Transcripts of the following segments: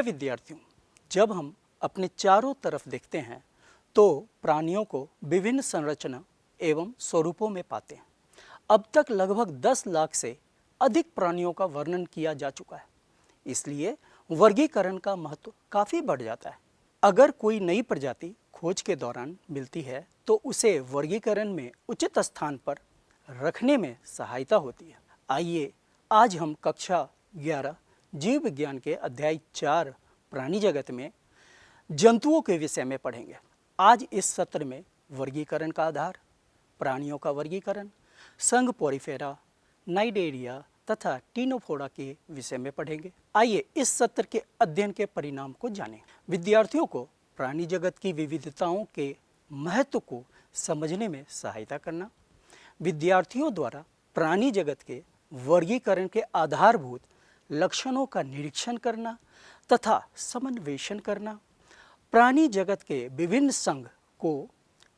विद्यार्थियों, जब हम अपने चारों तरफ देखते हैं तो प्राणियों को विभिन्न संरचना एवं स्वरूपों में पाते हैं। अब तक लगभग 10 लाख से अधिक प्राणियों का वर्णन किया जा चुका है, इसलिए वर्गीकरण का महत्व काफ़ी बढ़ जाता है। अगर कोई नई प्रजाति खोज के दौरान मिलती है तो उसे वर्गीकरण में उचित स्थान पर रखने में सहायता होती है। आइए आज हम कक्षा 11 जीव विज्ञान के अध्याय 4 प्राणी जगत में जंतुओं के विषय में पढ़ेंगे। आज इस सत्र में वर्गीकरण का आधार, प्राणियों का वर्गीकरण, संघ पोरिफेरा, नाइडेरिया तथा टीनोफोरा के विषय में पढ़ेंगे। आइए इस सत्र के अध्ययन के परिणाम को जानें। विद्यार्थियों को प्राणी जगत की विविधताओं के महत्व को समझने में सहायता करना, विद्यार्थियों द्वारा प्राणी जगत के वर्गीकरण के आधारभूत लक्षणों का निरीक्षण करना तथा समन्वेषण करना, प्राणी जगत के विभिन्न संघ को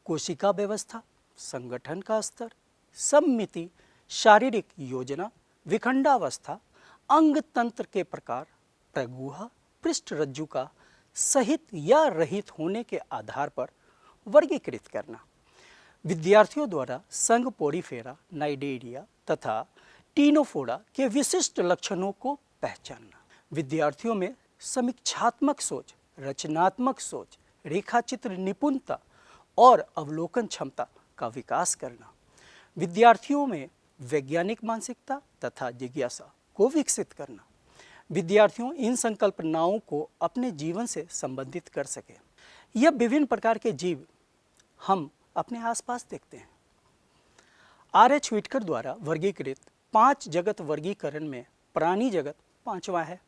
कोशिका व्यवस्था, संगठन का स्तर, सममिति, शारीरिक योजना, विखंडावस्था, अंग तंत्र के प्रकार, प्रगुहा, पृष्ठरज्जु का सहित या रहित होने के आधार पर वर्गीकृत करना, विद्यार्थियों द्वारा संघ पोरिफेरा, नाइडेरिया तथा टीनोफोरा के विशिष्ट लक्षणों को पहचानना, विद्यार्थियों में समीक्षात्मक सोच, रचनात्मक सोच, रेखाचित्र निपुणता और अवलोकन क्षमता का विकास करना, विद्यार्थियों में वैज्ञानिक मानसिकता तथा जिज्ञासा को विकसित करना, विद्यार्थियों इन संकल्पनाओं को अपने जीवन से संबंधित कर सकें। यह विभिन्न प्रकार के जीव हम अपने आसपास देखते हैं। R.H. व्हिटकर द्वारा वर्गीकृत 5 जगत वर्गीकरण में प्राणी जगत 5वां है।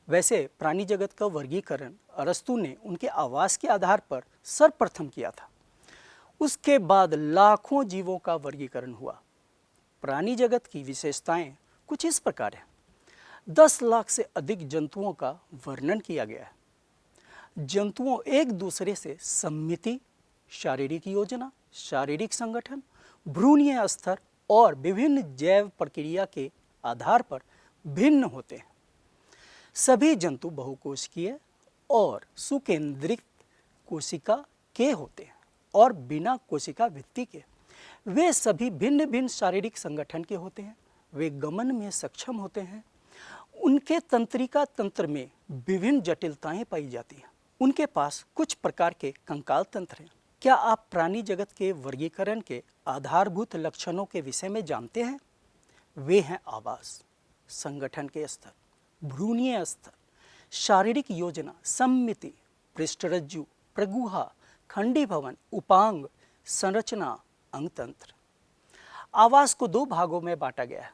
वैसे प्राणी जगत का वर्गीकरण अरस्तु ने उनके आवास के आधार पर सर्वप्रथम किया था। उसके बाद लाखों जीवों का वर्गीकरण हुआ। प्राणी जगत की विशेषताएं कुछ इस प्रकार हैं। 10 लाख से अधिक जंतुओं का वर्णन किया गया है। जंतुओं एक दूसरे से सममिति, शारीरिक योजना, शारीरिक संगठन, भ्रूणीय स्तर और विभिन्न जैव प्रक्रिया के आधार पर भिन्न होते हैं। सभी जंतु बहुकोशिकीय और सुकेंद्रित कोशिका के होते हैं और बिना कोशिका भित्ति के। वे सभी भिन्न भिन्न शारीरिक संगठन के होते हैं। वे गमन में सक्षम होते हैं। उनके तंत्रिका तंत्र में विभिन्न जटिलताएं पाई जाती हैं। उनके पास कुछ प्रकार के कंकाल तंत्र हैं। क्या आप प्राणी जगत के वर्गीकरण के आधारभूत लक्षणों के विषय में जानते हैं? वे हैं आवास, संगठन के स्तर, भ्रूणीय स्तर, शारीरिक योजना, सममिति, पृष्ठरज्जु, प्रगुहा, खंडीभवन, उपांग, संरचना, अंगतंत्र। आवास को 2 भागों में बांटा गया है।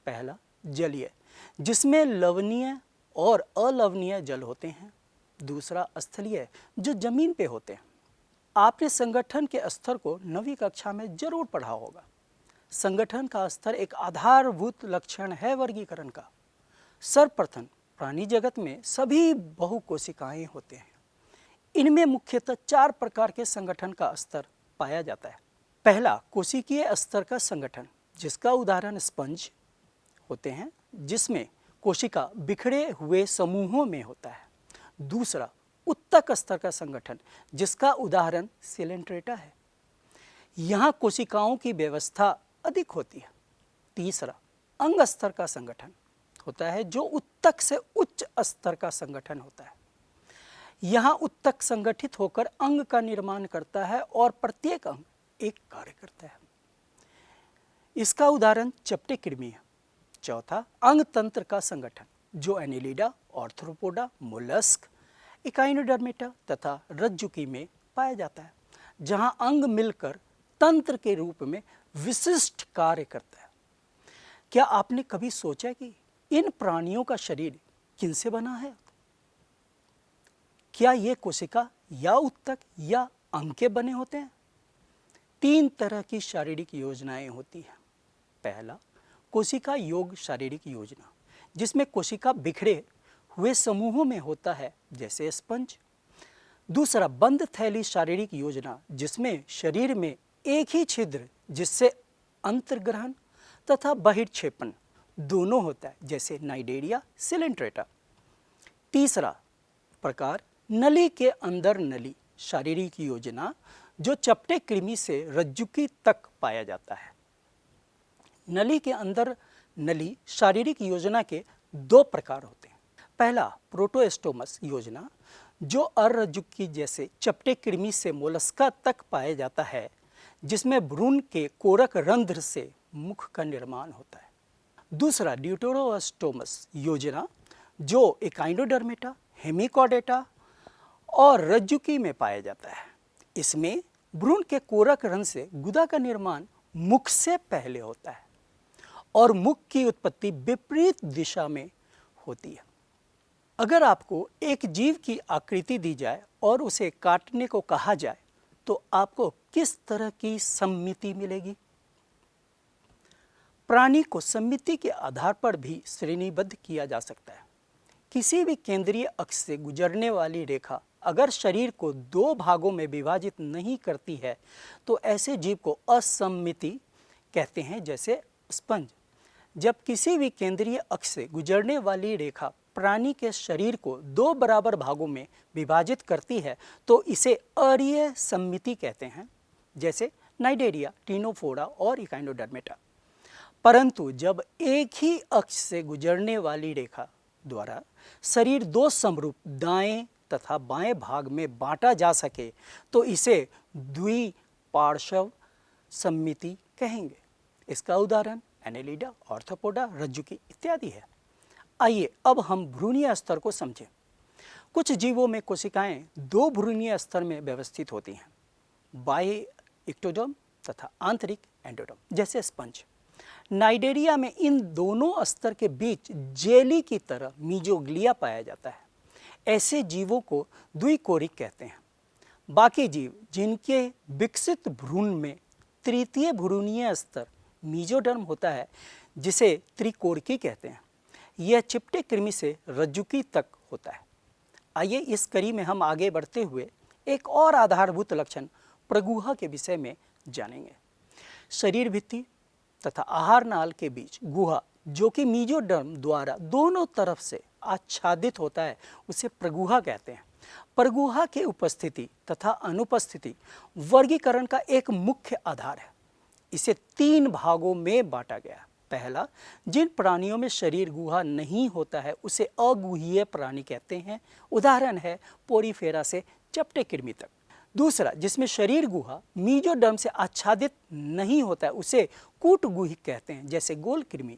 पहला जलीय, जिसमें लवणीय और अलवणीय जल होते हैं। दूसरा स्थलीय, जो जमीन पे होते हैं। आपने संगठन के स्तर को 9वीं कक्षा में जरूर पढ़ा होगा। संगठन का स्तर एक आधारभूत लक्षण है वर्गीकरण का। सर्वप्रथम प्राणी जगत में सभी बहुकोशिकाएं होते हैं। इनमें मुख्यतः 4 प्रकार के संगठन का स्तर पाया जाता है। पहला कोशिकीय स्तर का संगठन, जिसका उदाहरण स्पंज होते हैं, जिसमें कोशिका बिखरे हुए समूहों में होता है। दूसरा उत्तक स्तर का संगठन, जिसका उदाहरण सिलेंट्रेटा है। यहाँ कोशिकाओं की व्यवस्था अधिक होती है। तीसरा अंग स्तर का संगठन होता है, जो उत्तक से उच्च स्तर का संगठन होता है। यहाँ उत्तक संगठित होकर अंग का निर्माण करता है और प्रत्येक अंग एक कार्य करता है। इसका उदाहरण चपटे कृमि है। चौथा अंग तंत्र का संगठन, जो एनिलिडा, ऑर्थ्रोपोडा, मोलस्क, इकाइनोडर्मेटा तथा रज्जुकी में पाया जाता है, जहां अंग मिलकर तंत्र के रूप में विशिष्ट कार्य करता है। क्या आपने कभी सोचा कि इन प्राणियों का शरीर किनसे बना है? क्या ये कोशिका या उत्तक या अंग के बने होते हैं? 3 तरह की शारीरिक योजनाएं होती हैं। पहला कोशिका योग शारीरिक योजना, जिसमें कोशिका बिखरे हुए समूहों में होता है, जैसे स्पंज। दूसरा बंद थैली शारीरिक योजना, जिसमें शरीर में एक ही छिद्र, जिससे अंतर्ग्रहण तथा बहिर्क्षेपण दोनों होता है, जैसे नाइडेरिया, सिलेंट्रेटा। तीसरा प्रकार नली के अंदर नली शारीरिक योजना, जो चपटे कृमि से रज्जुकी तक पाया जाता है। नली के अंदर नली शारीरिक योजना के दो प्रकार होते हैं। पहला प्रोटोस्टोमस योजना, जो अरज्जुकी जैसे चपटे कृमि से मोलस्का तक पाया जाता है, जिसमें भ्रूण के कोरक रंध्र से मुख का निर्माण होता है। दूसरा ड्यूटेरोस्टोमस योजना, जो एकाइनोडर्मेटा, हेमिकॉर्डेटा और रज्जुकी में पाया जाता है। इसमें भ्रूण के कोरक रंध्र से गुदा का निर्माण मुख से पहले होता है और मुख की उत्पत्ति विपरीत दिशा में होती है। अगर आपको एक जीव की आकृति दी जाए और उसे काटने को कहा जाए तो आपको किस तरह की सम्मिति मिलेगी? प्राणी को सम्मिति के आधार पर भी श्रेणीबद्ध किया जा सकता है। किसी भी केंद्रीय अक्ष से गुजरने वाली रेखा अगर शरीर को दो भागों में विभाजित नहीं करती है तो ऐसे जीव को असम्मिति कहते हैं, जैसे स्पंज। जब किसी भी केंद्रीय अक्ष से गुजरने वाली रेखा प्राणी के शरीर को दो बराबर भागों में विभाजित करती है तो इसे अरीय सम्मिति कहते हैं, जैसे नाइडेरिया, टिनोफोरा और इकाइनोडर्मेटा। परंतु जब एक ही अक्ष से गुजरने वाली रेखा द्वारा शरीर दो समरूप दाएं तथा बाएं भाग में बांटा जा सके तो इसे द्विपार्श्व सम्मिति कहेंगे। इसका उदाहरण एनेलिडा, ऑर्थोपोडा, रज्जुकी इत्यादि है। आइए अब हम भ्रूणीय स्तर को समझें। कुछ जीवों में कोशिकाएं दो भ्रूणीय स्तर में व्यवस्थित होती हैं, बाह्य इक्टोडर्म तथा आंतरिक एंडोडर्म, जैसे स्पंज। नाइडेरिया में इन दोनों स्तर के बीच जेली की तरह मीजोग्लिया पाया जाता है। ऐसे जीवों को द्विकोरिक कहते हैं। बाकी जीव जिनके विकसित भ्रूण में तृतीय भ्रूणीय स्तर मीजोडर्म होता है, जिसे त्रिकोरिकी कहते हैं, यह चिपटे कृमि से रज्जुकी तक होता है। आइए इस कड़ी में हम आगे बढ़ते हुए एक और आधारभूत लक्षण प्रगुहा के विषय में जानेंगे। शरीर भित्ति तथा आहार नाल के बीच गुहा, जो कि मीजोडर्म द्वारा दोनों तरफ से आच्छादित होता है, उसे प्रगुहा कहते हैं। प्रगुहा की उपस्थिति तथा अनुपस्थिति वर्गीकरण का एक मुख्य आधार है। इसे तीन भागों में बांटा गया। पहला, जिन प्राणियों में शरीर गुहा नहीं होता है उसे अगुहीय प्राणी कहते हैं। उदाहरण है पोरीफेरा से चपटे कृमि तक। दूसरा, जिसमें शरीर गुहा मीजोडर्म से आच्छादित नहीं होता है उसे कूटगुहिक कहते हैं, जैसे गोल कृमि।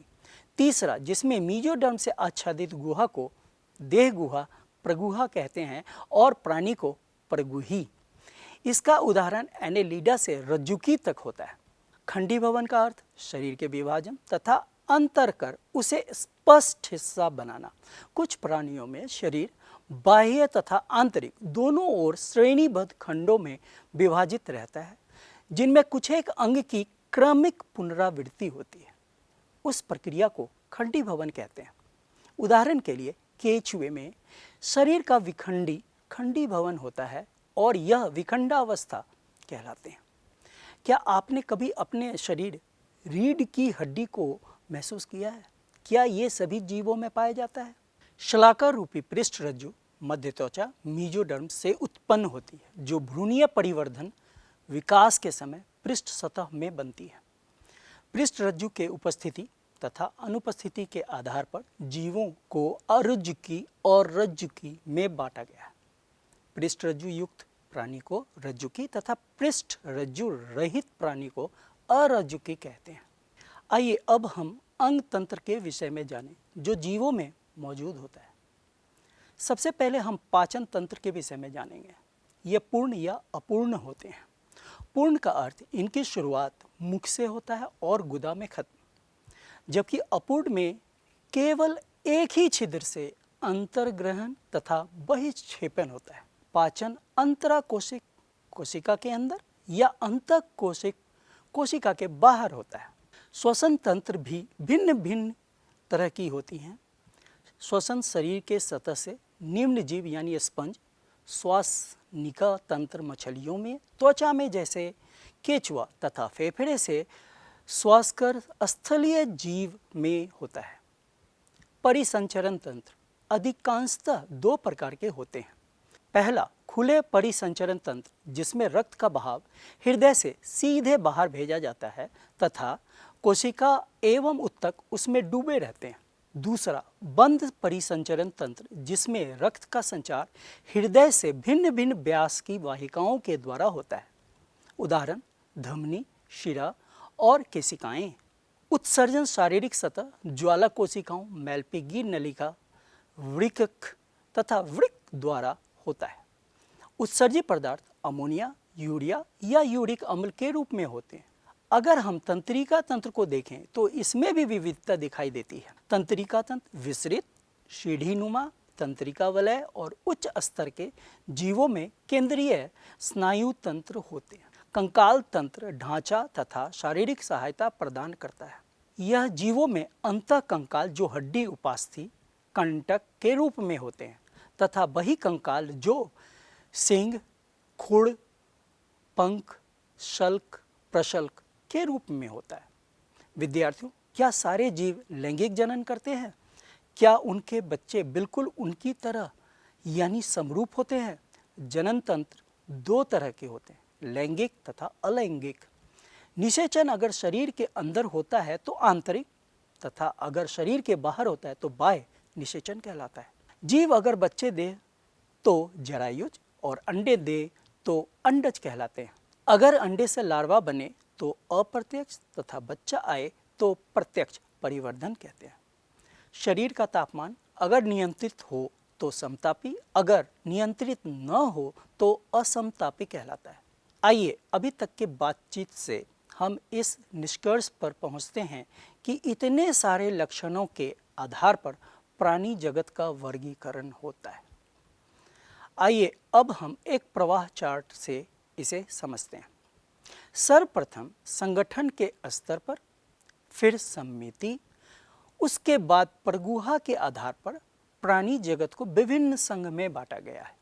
तीसरा, जिसमें मीजोडर्म से आच्छादित गुहा को देह गुहा प्रगुहा कहते हैं और प्राणी को प्रगुही। इसका उदाहरण एनेलिडा से रज्जुकी तक होता है। खंडीभवन का अर्थ शरीर के विभाजन तथा अंतर कर उसे स्पष्ट हिस्सा बनाना। कुछ प्राणियों में शरीर बाह्य तथा आंतरिक दोनों ओर श्रेणीबद्ध खंडों में विभाजित रहता है, जिनमें कुछ एक अंग की क्रमिक पुनरावृत्ति होती है। उस प्रक्रिया को खंडीभवन कहते हैं। उदाहरण के लिए केचुए में शरीर का विखंडी खंडीभवन होता है और यह विखंडावस्था कहलाते हैं। क्या आपने कभी अपने शरीर रीढ़ की हड्डी को महसूस किया है? क्या ये सभी जीवों में पाया जाता है? शलाका रूपी पृष्ठ रज्जु मध्य त्वचा मीजोडर्म से उत्पन्न होती है, जो भ्रूणीय परिवर्धन विकास के समय पृष्ठ सतह में बनती है। पृष्ठ रज्जु के उपस्थिति तथा अनुपस्थिति के आधार पर जीवों को अरज्जुकी और रज्जुकी में बांटा गया है। पृष्ठ रज्जु युक्त प्राणी को रज्जुकी तथा पृष्ठ रज्जु रहित प्राणी को अरज्जुकी कहते हैं। आइए अब हम अंग तंत्र के विषय में जानें, जो जीवों में मौजूद होता है। सबसे पहले हम पाचन तंत्र के विषय में जानेंगे। ये पूर्ण या अपूर्ण होते हैं। पूर्ण का अर्थ इनकी शुरुआत मुख से होता है और गुदा में खत्म, जबकि अपूर्ण में केवल एक ही छिद्र से अंतर्ग्रहण तथा बहिक्षेपण होता है। पाचन अंतराकोशिक कोशिका के अंदर या अंतःकोशिक कोशिका के बाहर होता है। श्वसन तंत्र भी भिन्न भिन्न तरह की होती हैं। श्वसन शरीर के सतह से निम्न जीव यानी स्पंज, श्वासनिका तंत्र मछलियों में, त्वचा में जैसे केचुआ तथा फेफड़े से श्वासकर स्थलीय जीव में होता है। परिसंचरण तंत्र अधिकांशतः दो प्रकार के होते हैं। पहला खुले परिसंचरण तंत्र, जिसमें रक्त का बहाव हृदय से सीधे बाहर भेजा जाता है तथा कोशिका एवं ऊतक उसमें डूबे रहते हैं। दूसरा बंद परिसंचरण तंत्र, जिसमें रक्त का संचार हृदय से भिन्न भिन्न व्यास की वाहिकाओं के द्वारा होता है। उदाहरण धमनी, शिरा और केशिकाएं। उत्सर्जन शारीरिक सतह, ज्वाला कोशिकाओं, मैल्पिगी नलिका, वृक्क तथा वृक्क द्वारा होता है। उत्सर्जित पदार्थ अमोनिया, यूरिया या यूरिक अम्ल के रूप में होते हैं। अगर हम तंत्रिका तंत्र को देखें तो इसमें भी विविधता दिखाई देती है। तंत्रिका तंत्र विस्तृत, सीढ़ीनुमा तंत्रिका वलय और उच्च स्तर के जीवों में केंद्रीय स्नायु तंत्र होते हैं। कंकाल तंत्र ढांचा तथा शारीरिक सहायता प्रदान करता है। यह जीवों में अंतः कंकाल जो हड्डी उपास्थि कंटक के रूप में होते हैं तथा वही कंकाल जो सींग, खुड़, पंख, शल्क, प्रशल्क के रूप में होता है। विद्यार्थियों, क्या सारे जीव लैंगिक जनन करते हैं? क्या उनके बच्चे बिल्कुल उनकी तरह यानी समरूप होते हैं? जनन तंत्र दो तरह के होते हैं, लैंगिक तथा अलैंगिक। निषेचन अगर शरीर के अंदर होता है तो आंतरिक तथा अगर शरीर के बाहर होता है तो बाह्य निषेचन कहलाता है। जीव अगर बच्चे दे तो जरायुज और अंडे दे तो अंडज कहलाते हैं। अगर अंडे से लार्वा बने तो अप्रत्यक्ष तथा बच्चा आए तो प्रत्यक्ष परिवर्धन कहते हैं। शरीर का तापमान अगर नियंत्रित हो तो समतापी, अगर नियंत्रित न हो तो असमतापी कहलाता है। आइए अभी तक के बातचीत से हम इस निष्कर्ष पर पहुंचते हैं कि इतने सारे लक्षणों के आधार पर प्राणी जगत का वर्गीकरण होता है। आइए अब हम एक प्रवाह चार्ट से इसे समझते हैं। सर्वप्रथम संगठन के स्तर पर, फिर समिति, उसके बाद प्रगुहा के आधार पर प्राणी जगत को विभिन्न संघ में बांटा गया है।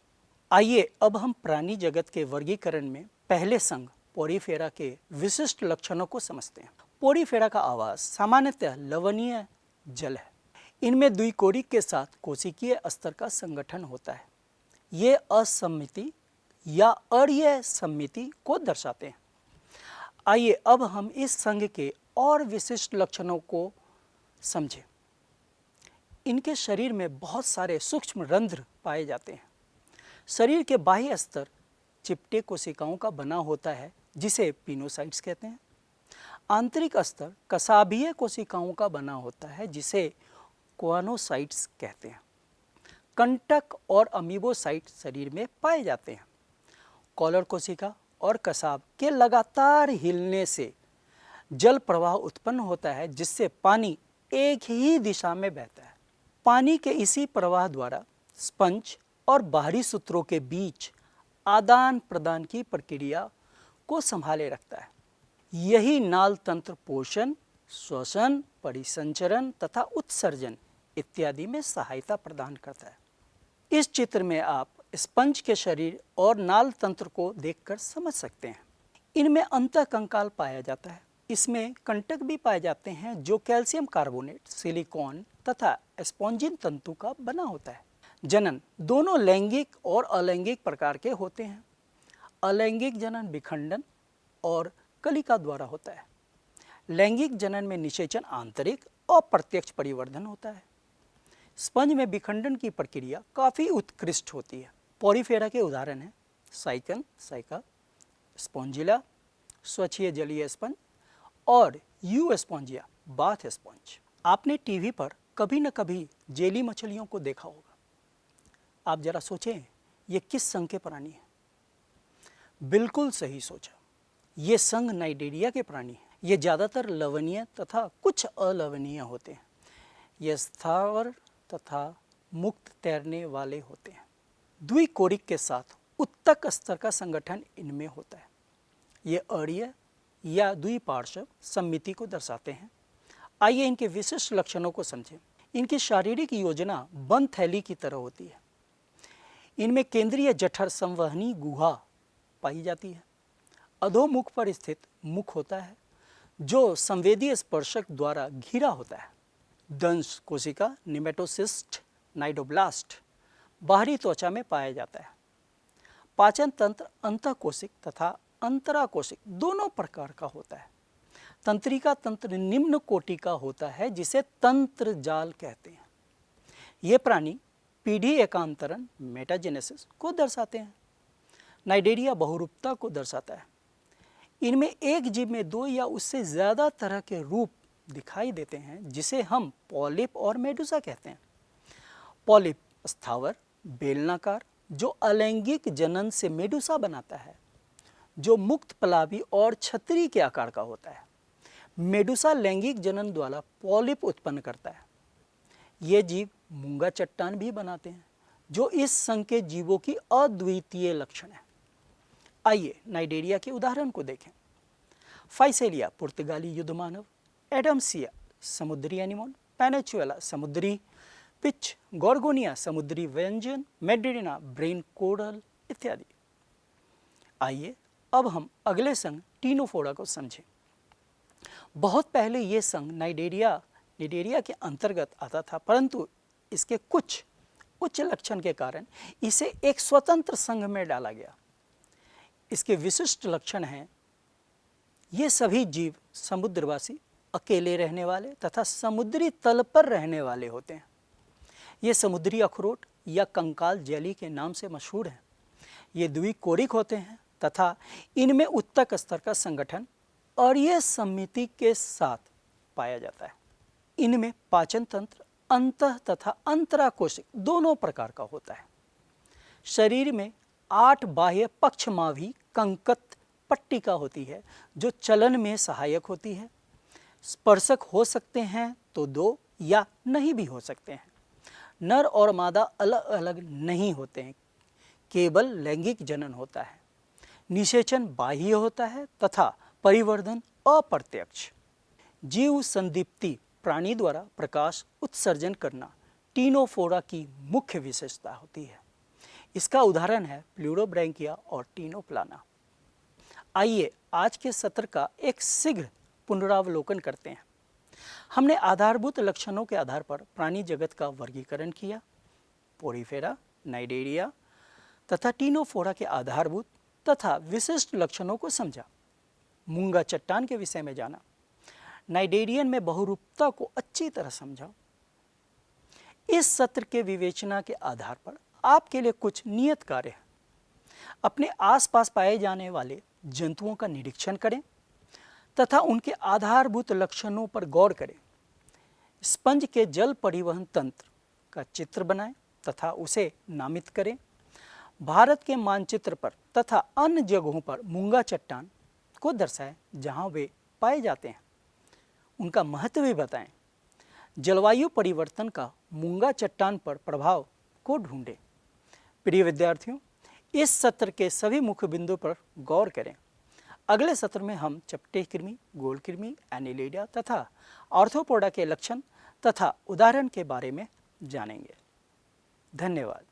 आइए अब हम प्राणी जगत के वर्गीकरण में पहले संघ पोरीफेरा के विशिष्ट लक्षणों को समझते हैं। पोरीफेरा का आवास सामान्यतः लवणीय जल है। इनमें द्विकोरिक के साथ कोशिकीय स्तर का संगठन होता है। ये असमिति या अरीय समिति को दर्शाते हैं। आइए अब हम इस संघ के और विशिष्ट लक्षणों को समझें। इनके शरीर में बहुत सारे सूक्ष्म रंध्र पाए जाते हैं। शरीर के बाह्य स्तर चिपटे कोशिकाओं का बना होता है जिसे पिनोसाइट्स कहते हैं। आंतरिक स्तर कसाभीय कोशिकाओं का बना होता है जिसे क्वानोसाइट्स कहते हैं। कंटक और अमीबोसाइट शरीर में पाए जाते हैं। कॉलर कोशिका और कसाब के लगातार हिलने से जल प्रवाह उत्पन्न होता है जिससे पानी एक ही दिशा में बहता है। पानी के इसी प्रवाह द्वारा स्पंज और बाहरी सूत्रों के बीच आदान प्रदान की प्रक्रिया को संभाले रखता है। यही नाल तंत्र पोषण, श्वसन, परिसंचरण तथा उत्सर्जन इत्यादि में सहायता प्रदान करता है। इस चित्र में आप स्पंज के शरीर और नाल तंत्र को देखकर समझ सकते हैं। इनमें अंतःकंकाल पाया जाता है। इसमें कंटक भी पाए जाते हैं जो कैल्शियम कार्बोनेट, सिलिकॉन तथा स्पॉन्जिन तंतु का बना होता है। जनन दोनों लैंगिक और अलैंगिक प्रकार के होते हैं। अलैंगिक जनन विखंडन और कलिका द्वारा होता है। लैंगिक जनन में निषेचन आंतरिक और प्रत्यक्ष परिवर्धन होता है। स्पंज में विखंडन की प्रक्रिया काफ़ी उत्कृष्ट होती है। पोरीफेरा के उदाहरण हैं साइकन, साइका, स्पॉन्जिला, स्वच्छीय जलीय स्पंज और यू स्पॉन्जिया, बाथ स्पंज। आपने टीवी पर कभी न कभी जेली मछलियों को देखा होगा। आप जरा सोचें ये किस संघ के प्राणी हैं? बिल्कुल सही सोचा, ये संघ नाइडेरिया के प्राणी हैं। ये ज़्यादातर लवणीय तथा कुछ अलवणीय होते हैं। ये स्थावर तथा मुक्त तैरने वाले होते हैं। द्विकोरिक के साथ उत्तक स्तर का संगठन इनमें होता है। ये अरीय या द्विपार्श्व समिति को दर्शाते हैं। आइए इनके विशिष्ट लक्षणों को समझें। इनकी शारीरिक योजना बंद थैली की तरह होती है। इनमें केंद्रीय जठर संवहनी गुहा पाई जाती है। अधोमुख पर स्थित मुख होता है जो संवेदी स्पर्शक द्वारा घिरा होता है। दंश कोशिका निमेटोसिस्ट नाइडोब्लास्ट बाहरी त्वचा में पाया जाता है। पाचन तंत्र अंतःकोशिक तथा अंतराकोशिक दोनों प्रकार का होता है। तंत्रिका तंत्र निम्न कोटि का होता है जिसे तंत्र जाल कहते हैं। ये प्राणी पीढ़ी एकांतरण मेटाजेनेसिस को दर्शाते हैं। नाइडेरिया बहुरूपता को दर्शाता है। इनमें एक जीव में दो या उससे ज़्यादा तरह के रूप दिखाई देते हैं जिसे हम पॉलिप और मेडुसा कहते हैं। पॉलिप स्थावर बेलनाकार जो अलैंगिक जनन से मेडुसा बनाता है जो मुक्त पलावी और छतरी के आकार का होता है। मेडुसा लैंगिक जनन द्वारा पॉलिप उत्पन्न करता है। ये जीव मूंगा चट्टान भी बनाते हैं जो इस संघ के जीवों की अद्वितीय लक्षण है। आइए नाइडेरिया के उदाहरण को देखें। फाइसेलिया पुर्तगाली युद्धमानव, एडम्सिया समुद्री एनिमोन, पेनेचुएला समुद्री पिच, गॉर्गोनिया समुद्री व्यंजन, मेड्रिना ब्रेन कोरल इत्यादि। आइए अब हम अगले संघ टीनोफोरा को समझें। बहुत पहले ये संघ नाइडेरिया के अंतर्गत आता था, परंतु इसके कुछ उच्च लक्षण के कारण इसे एक स्वतंत्र संघ में डाला गया। इसके विशिष्ट लक्षण हैं, ये सभी जीव समुद्रवासी, अकेले रहने वाले तथा समुद्री तल पर रहने वाले होते हैं। ये समुद्री अखरोट या कंकाल जेली के नाम से मशहूर हैं। ये द्विकोरिक होते हैं तथा इनमें उत्तक स्तर का संगठन और ये समिति के साथ पाया जाता है। इनमें पाचन तंत्र अंतः तथा अंतराकोशिक दोनों प्रकार का होता है। शरीर में 8 बाह्य पक्षमावी कंकत पट्टिका होती है जो चलन में सहायक होती है। स्पर्शक हो सकते हैं तो 2 या नहीं भी हो सकते हैं। नर और मादा अलग अलग नहीं होते हैं, केवल लैंगिक जनन होता है। निषेचन बाह्य होता है तथा परिवर्धन अप्रत्यक्ष। जीव संदीप्ति प्राणी द्वारा प्रकाश उत्सर्जन करना टीनोफोरा की मुख्य विशेषता होती है। इसका उदाहरण है प्लूरोब्रैंकिया और टीनोप्लाना। आइए आज के सत्र का एक शीघ्र पुनरावलोकन करते हैं। हमने आधारभूत लक्षणों के आधार पर प्राणी जगत का वर्गीकरण किया। पोरीफेरा, नाइडेरिया तथा टीनोफोरा के आधारभूत तथा विशिष्ट लक्षणों को समझा। मूंगा चट्टान के विषय में जाना। नाइडेरियन में बहुरूपता को अच्छी तरह समझा। इस सत्र के विवेचना के आधार पर आपके लिए कुछ नियत कार्य है। अपने आसपास पाए जाने वाले जंतुओं का निरीक्षण करें तथा उनके आधारभूत लक्षणों पर गौर करें। स्पंज के जल परिवहन तंत्र का चित्र बनाएं तथा उसे नामित करें। भारत के मानचित्र पर तथा अन्य जगहों पर मूंगा चट्टान को दर्शाएं जहां वे पाए जाते हैं। उनका महत्व भी बताएं। जलवायु परिवर्तन का मूंगा चट्टान पर प्रभाव को ढूंढें। प्रिय विद्यार्थियों, इस सत्र के सभी मुख्य बिंदुओं पर गौर करें। अगले सत्र में हम चपटे कृमि, गोल कृमि, एनिलिडा तथा आर्थ्रोपोडा के लक्षण तथा उदाहरण के बारे में जानेंगे। धन्यवाद।